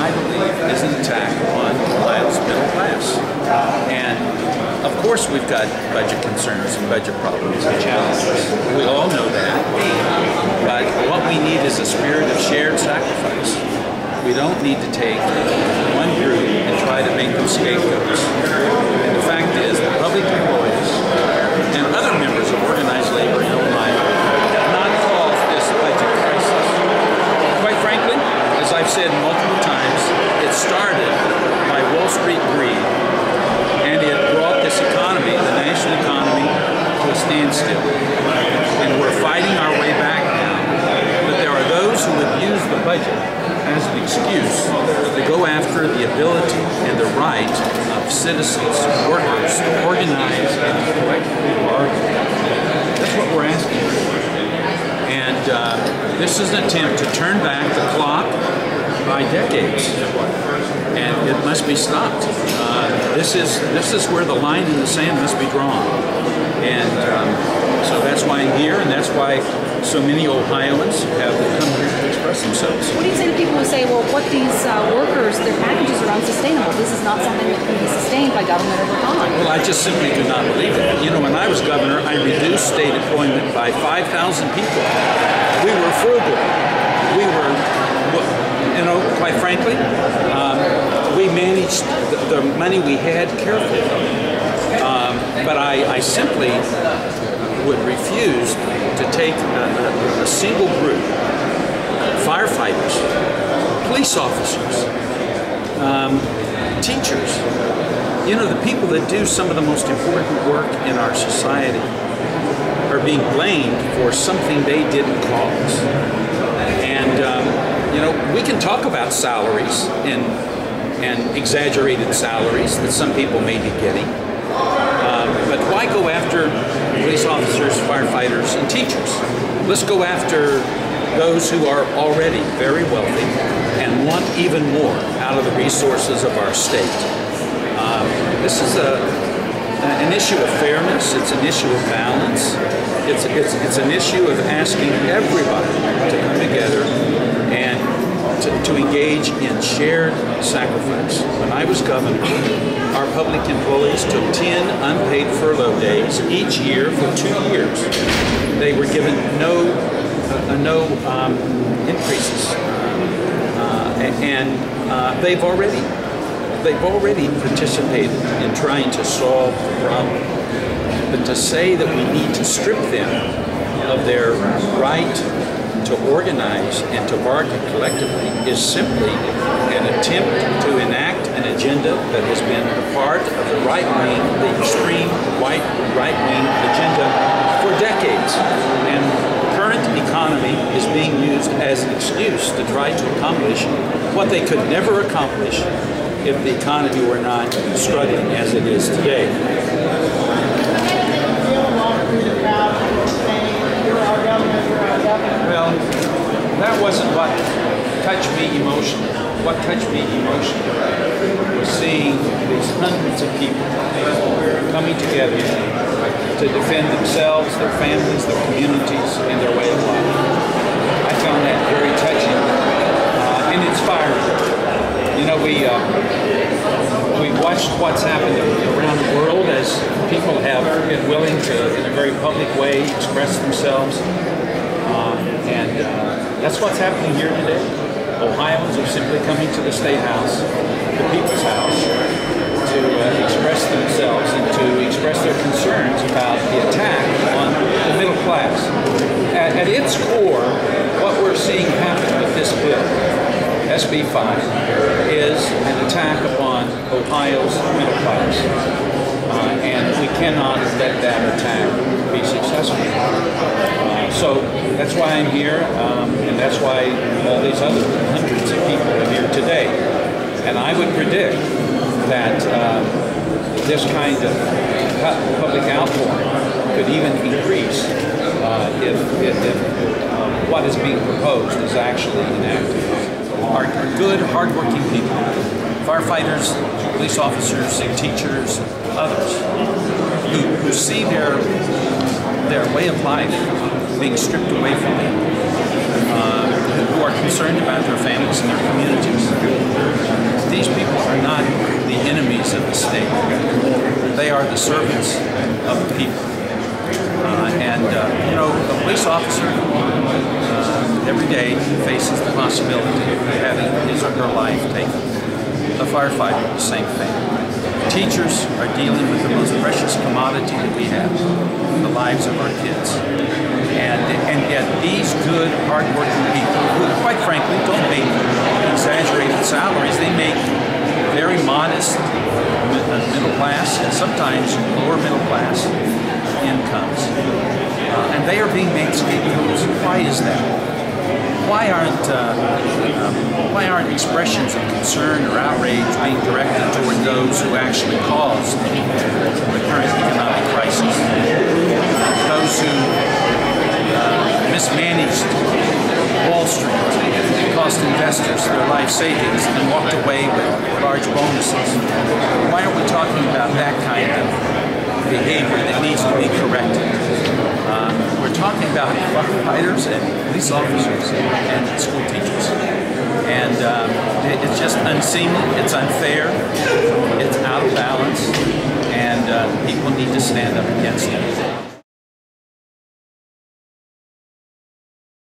I believe, is an attack on Ohio's middle class. And of course we've got budget concerns and budget problems and challenges. We all know that. But what we need is a spirit of shared sacrifice. We don't need to take one group and try to make them scapegoats. And the fact is that public employees and other members of organized labor in Ohio have not caused this budget crisis. Quite frankly, as I've said multiple times, it started by Wall Street greed, and it brought this economy, the national economy, to a standstill. And we're fighting our way back now. But there are those who would use the budget as an excuse to go after the ability and the right of citizens, workers, to organize and collectively bargain. That's what we're asking for. And this is an attempt to turn back the clock by decades, and it must be stopped. This is where the line in the sand must be drawn. And so that's why I'm here, and that's why so many Ohioans have come here to express themselves. What do you say to people who say, well, what these workers, their packages are unsustainable? This is not something that can be sustained by government over time. Well, I just simply do not believe it. You know, when I was governor, I reduced state employment by 5,000 people. We were frugal. We were, you know, quite frankly, we managed the money we had carefully. But I simply would refuse to take a single group, firefighters, police officers, teachers, you know, the people that do some of the most important work in our society are being blamed for something they didn't cause. And, you know, we can talk about salaries and exaggerated salaries that some people may be getting. But why go after police officers, firefighters, and teachers? Let's go after those who are already very wealthy and want even more out of the resources of our state. This is an issue of fairness. It's an issue of balance. It's an issue of asking everybody to come together and to engage in shared sacrifice. When I was governor, our public employees took 10 unpaid furlough days each year for 2 years. They were given no increases, and they've already participated in trying to solve the problem. But to say that we need to strip them of their right to organize and to bargain collectively is simply an attempt to enact an agenda that has been a part of the right-wing, the extreme right-wing agenda for decades. And the current economy is being used as an excuse to try to accomplish what they could never accomplish if the economy were not struggling as it is today. Well, that wasn't what touched me emotionally. What touched me emotionally was seeing these hundreds of people coming together to defend themselves, their families, their communities, and their way of life. I found that very touching and inspiring. You know, we watched what's happened around the world as people have been willing to, in a very public way, express themselves. That's what's happening here today. Ohioans are simply coming to the State House, the People's House, to express themselves and to express their concerns about the attack on the middle class. At its core, what we're seeing happen with this bill, SB 5, is an attack upon Ohio's middle class. And we cannot let that attack be successful. So that's why I'm here, and that's why all these other hundreds of people are here today. And I would predict that this kind of public outpouring could even increase if what is being proposed is actually enacted. Our good, hardworking people, firefighters, police officers, teachers, others, who see their way of life being stripped away from them, who are concerned about their families and their communities. state. They are the servants of the people. You know, a police officer every day faces the possibility of having his or her life taken. A firefighter, the same thing. Teachers are dealing with the most precious commodity that we have, the lives of our kids. And yet these good, hard-working people, who quite frankly don't make exaggerated salaries, they make very modest middle class and sometimes lower middle class incomes. And they are being made scapegoats. Why is that? Why aren't expressions of concern or outrage being directed toward those who actually caused the current economic crisis? Those who mismanaged Wall Street, cost investors their life savings, and walked away with large bonuses. Why aren't we talking about that kind of behavior that needs to be corrected? We're talking about firefighters and police officers and school teachers. And it's just unseemly, it's unfair, it's out of balance, and people need to stand up against it.